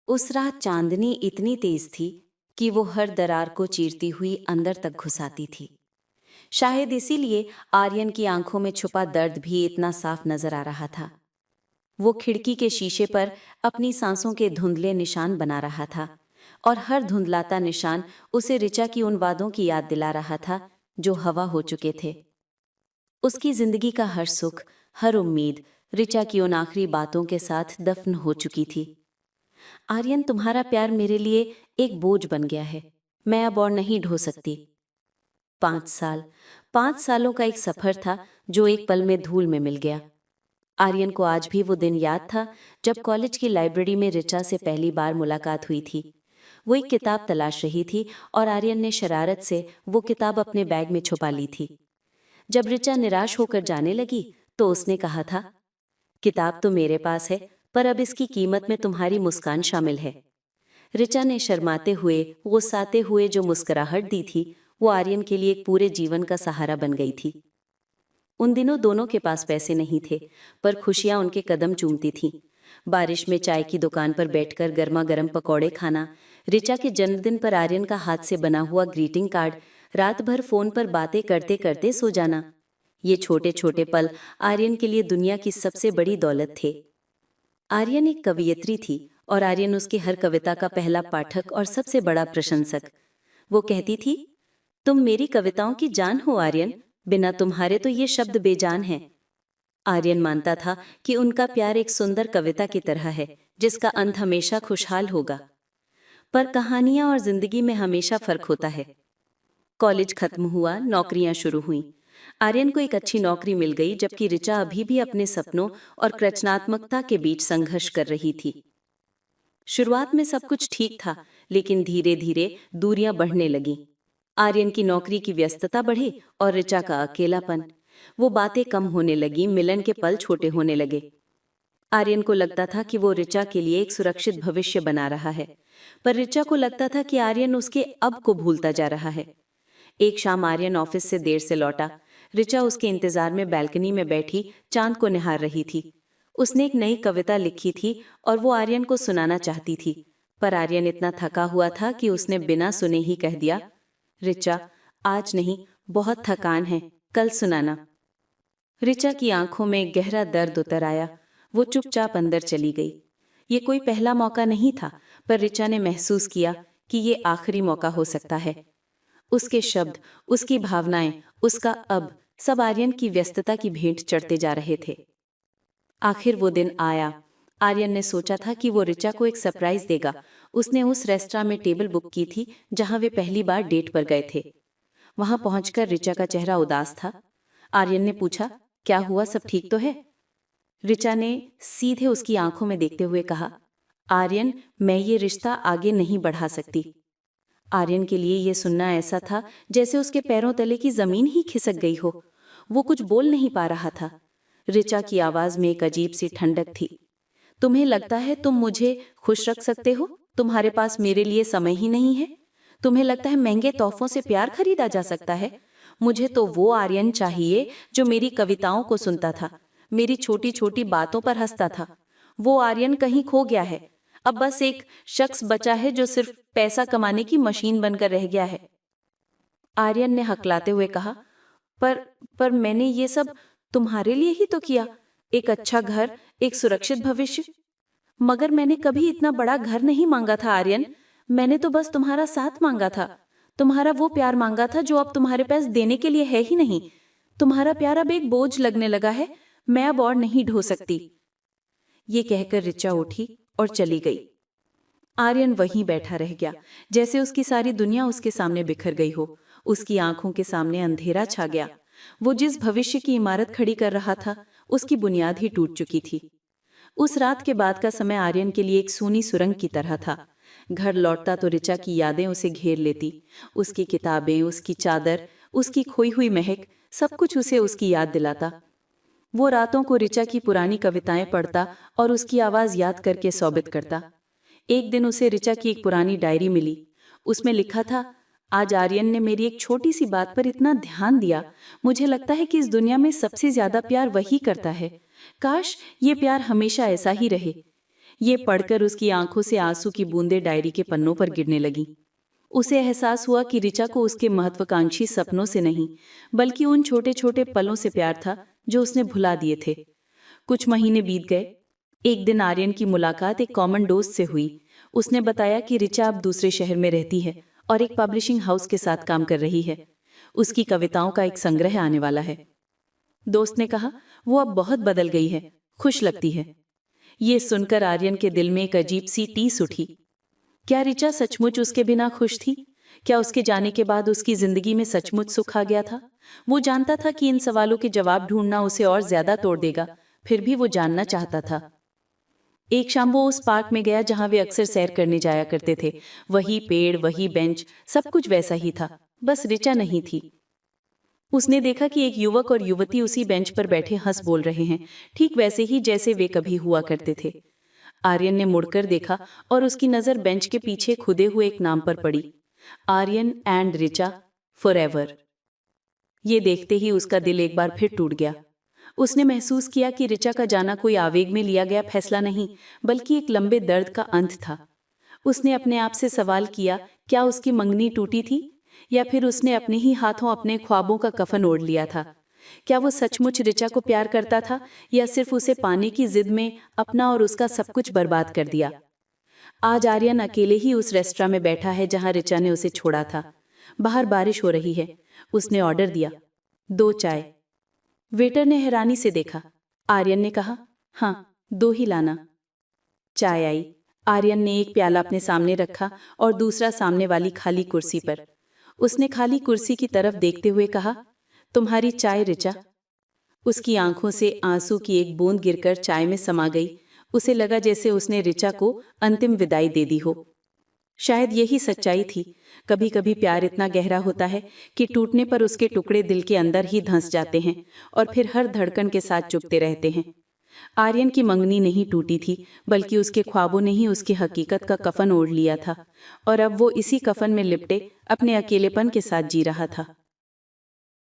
उस रात चांदनी इतनी तेज थी कि वो हर दरार को चीरती हुई अंदर तक घुस आती थी। शायद इसीलिए आर्यन की आंखों में छुपा दर्द भी इतना साफ नजर आ रहा था। वो खिड़की के शीशे पर अपनी सांसों के धुंधले निशान बना रहा था, और हर धुंधलाता निशान उसे ऋचा की उन वादों की याद दिला रहा था जो हवा हो चुके थे। उसकी जिंदगी का हर सुख, हर उम्मीद ऋचा की उन आखिरी बातों के साथ दफन हो चुकी थी। आर्यन, तुम्हारा प्यार मेरे लिए एक बोझ बन गया है। मैं अब और नहीं ढो सकती। 5 साल, 5 सालों का एक सफर था जो एक पल में धूल में मिल गया। आर्यन को आज भी वो दिन याद था जब कॉलेज की लाइब्रेरी में ऋचा से पहली बार मुलाकात हुई थी। वो एक किताब तलाश रही थी और आर्यन ने शरारत से वो किताब अपने बैग में छुपा ली थी। जब ऋचा निराश होकर जाने लगी तो उसने कहा था, किताब तो मेरे पास है, पर अब इसकी कीमत में तुम्हारी मुस्कान शामिल है। ऋचा ने शर्माते हुए, गुस्साते हुए जो मुस्कुराहट दी थी, वो आर्यन के लिए एक पूरे जीवन का सहारा बन गई थी। उन दिनों दोनों के पास पैसे नहीं थे, पर खुशियां उनके कदम चूमती थीं। बारिश में चाय की दुकान पर बैठकर गर्मा गर्म पकौड़े खाना, ऋचा के जन्मदिन पर आर्यन का हाथ से बना हुआ ग्रीटिंग कार्ड, रात भर फोन पर बातें करते करते सो जाना। ये छोटे छोटे पल आर्यन के लिए दुनिया की सबसे बड़ी दौलत थे। आर्यन एक कवयित्री थी और आर्यन उसकी हर कविता का पहला पाठक और सबसे बड़ा प्रशंसक। वो कहती थी, तुम मेरी कविताओं की जान हो आर्यन, बिना तुम्हारे तो ये शब्द बेजान हैं। आर्यन मानता था कि उनका प्यार एक सुंदर कविता की तरह है जिसका अंत हमेशा खुशहाल होगा। पर कहानियां और जिंदगी में हमेशा फर्क होता है। कॉलेज खत्म हुआ, नौकरियां शुरू हुईं। आर्यन को एक अच्छी नौकरी मिल गई, जबकि ऋचा अभी भी अपने सपनों और रचनात्मकता के बीच संघर्ष कर रही थी। शुरुआत में सब कुछ ठीक था, लेकिन धीरे धीरे दूरियां बढ़ने लगीं। आर्यन की नौकरी की व्यस्तता बढ़ी और ऋचा का अकेलापन। वो बातें कम होने लगी, मिलन के पल छोटे होने लगे। आर्यन को लगता था कि वो ऋचा के लिए एक सुरक्षित भविष्य बना रहा है, पर ऋचा को लगता था कि आर्यन उसके अब को भूलता जा रहा है। एक शाम आर्यन ऑफिस से देर से लौटा। ऋचा उसके इंतजार में बैल्कनी में बैठी चांद को निहार रही थी। उसने एक नई कविता लिखी थी और वो आर्यन को सुनाना चाहती थी, पर आर्यन इतना थका हुआ था कि उसने बिना सुने ही कह दिया, ऋचा, आज नहीं, बहुत थकान है, कल सुनाना। ऋचा की आंखों में गहरा दर्द उतर आया। वो चुपचाप अंदर चली गई। ये कोई पहला मौका नहीं था, पर ऋचा ने महसूस किया कि ये आखिरी मौका हो सकता है। उसके शब्द, उसकी भावनाएं, उसका अब, सब आर्यन की व्यस्तता की भेंट चढ़ते जा रहे थे। आखिर वो दिन आया। आर्यन ने सोचा था कि वो ऋचा को एक सरप्राइज देगा। उसने उस रेस्टोरेंट में टेबल बुक की थी जहां वे पहली बार डेट पर गए थे। वहां पहुंचकर ऋचा का चेहरा उदास था। आर्यन ने पूछा, क्या हुआ, सब ठीक तो है? ऋचा ने सीधे उसकी आंखों में देखते हुए कहा, आर्यन, मैं ये रिश्ता आगे नहीं बढ़ा सकती। आर्यन के लिए ये सुनना ऐसा था जैसे उसके पैरों तले की जमीन ही खिसक गई हो। वो कुछ बोल नहीं पा रहा था। ऋचा की आवाज में एक अजीब सी ठंडक थी। तुम्हें लगता है तुम मुझे खुश रख सकते हो? तुम्हारे पास मेरे लिए समय ही नहीं है? तुम्हें लगता है महंगे तोहफों से प्यार खरीदा जा सकता है? मुझे तो वो आर्यन चाहिए जो मेरी कविताओं को सुनता था, मेरी छोटी छोटी बातों पर हंसता था। वो आर्यन कहीं खो गया है। अब बस एक शख्स बचा है जो सिर्फ पैसा कमाने की मशीन बनकर रह गया है। आर्यन ने हकलाते हुए कहा, पर पर मैंने ये सब तुम्हारे लिए ही तो किया। एक अच्छा घर, एक सुरक्षित भविष्य। मगर मैंने कभी इतना बड़ा घर नहीं मांगा था आर्यन। मैंने तो बस तुम्हारा साथ मांगा था, तुम्हारा वो प्यार मांगा था जो अब तुम्हारे पास देने के लिए है ही नहीं। तुम्हारा प्यार अब एक बोझ लगने लगा है, मैं अब और नहीं ढो सकती। ये कहकर ऋचा उठी और चली गई। आर्यन वहीं बैठा रह गया, जैसे उसकी सारी दुनिया उसके सामने बिखर गई हो। उसकी आंखों के सामने अंधेरा छा गया। वो जिस भविष्य की इमारत खड़ी कर रहा था, उसकी बुनियाद ही टूट चुकी थी। उस रात के बाद का समय आर्यन के लिए एक सूनी सुरंग की तरह था। घर लौटता तो ऋचा की यादें उसे घेर लेती। उसकी किताबें, उसकी चादर, उसकी खोई हुई महक, सब कुछ उसे उसकी याद दिलाता। वो रातों को ऋचा की पुरानी कविताएं पढ़ता और उसकी आवाज याद करके सौबित करता। एक दिन उसे ऋचा की एक पुरानी डायरी मिली। उसमें लिखा था, आज आर्यन ने मेरी एक छोटी सी बात पर इतना ध्यान दिया। मुझे लगता है कि इस दुनिया में सबसे ज्यादा प्यार वही करता है। काश ये प्यार हमेशा ऐसा ही रहे। ये पढ़कर उसकी आंखों से आंसू की बूंदें डायरी के पन्नों पर गिरने लगीं। उसे एहसास हुआ कि ऋचा को उसके महत्वाकांक्षी सपनों से नहीं, बल्कि उन छोटे छोटे पलों से प्यार था जो उसने भुला दिए थे। कुछ महीने बीत गए। एक दिन आर्यन की मुलाकात एक कॉमन दोस्त से हुई। उसने बताया कि ऋचा अब दूसरे शहर में रहती है और एक पब्लिशिंग हाउस के साथ काम कर रही है। उसकी कविताओं का एक संग्रह आने वाला है। दोस्त ने कहा, वो अब बहुत बदल गई है, खुश लगती है। ये सुनकर आर्यन के दिल में एक अजीब सी टीस उठी। क्या ऋचा सचमुच उसके बिना खुश थी? क्या उसके जाने के बाद उसकी जिंदगी में सचमुच सुख आ गया था? वो जानता था कि इन सवालों के जवाब ढूंढना उसे और ज्यादा तोड़ देगा, फिर भी वो जानना चाहता था। एक शाम वो उस पार्क में गया जहां वे अक्सर सैर करने जाया करते थे। वही पेड़, वही बेंच, सब कुछ वैसा ही था, बस ऋचा नहीं थी। उसने देखा कि एक युवक और युवती उसी बेंच पर बैठे हंस बोल रहे हैं, ठीक वैसे ही जैसे वे कभी हुआ करते थे। आर्यन ने मुड़कर देखा और उसकी नजर बेंच के पीछे खुदे हुए एक नाम पर पड़ी, आर्यन एंड ऋचा फॉरएवर। ये देखते ही उसका दिल एक बार फिर टूट गया। उसने महसूस किया कि ऋचा का जाना कोई आवेग में लिया गया फैसला नहीं, बल्कि एक लंबे दर्द का अंत था। उसने अपने आप से सवाल किया, क्या उसकी मंगनी टूटी थी, या फिर उसने अपने ही हाथों अपने ख्वाबों का कफन ओढ़ लिया था? क्या वो सचमुच ऋचा को प्यार करता था, या सिर्फ उसे पाने की जिद में अपना और उसका सब कुछ बर्बाद कर दिया? आज आर्यन अकेले ही उस रेस्टोरेंट में बैठा है जहां ऋचा ने उसे छोड़ा था। बाहर बारिश हो रही है। उसने ऑर्डर दिया, 2 चाय। वेटर ने हैरानी से देखा। आर्यन ने कहा, हाँ, 2 ही लाना। चाय आई। आर्यन ने एक प्याला अपने सामने रखा और दूसरा सामने वाली खाली कुर्सी पर। उसने खाली कुर्सी की तरफ देखते हुए कहा, तुम्हारी चाय ऋचा। उसकी आंखों से आंसू की एक बूंद गिरकर चाय में समा गई। उसे लगा जैसे उसने ऋचा को अंतिम विदाई दे दी हो। शायद यही सच्चाई थी। कभी कभी प्यार इतना गहरा होता है कि टूटने पर उसके टुकड़े दिल के अंदर ही धंस जाते हैं और फिर हर धड़कन के साथ चुभते रहते हैं। आर्यन की मंगनी नहीं टूटी थी, बल्कि उसके ख्वाबों ने ही उसकी हकीकत का कफन ओढ़ लिया था, और अब वो इसी कफन में लिपटे अपने अकेलेपन के साथ जी रहा था।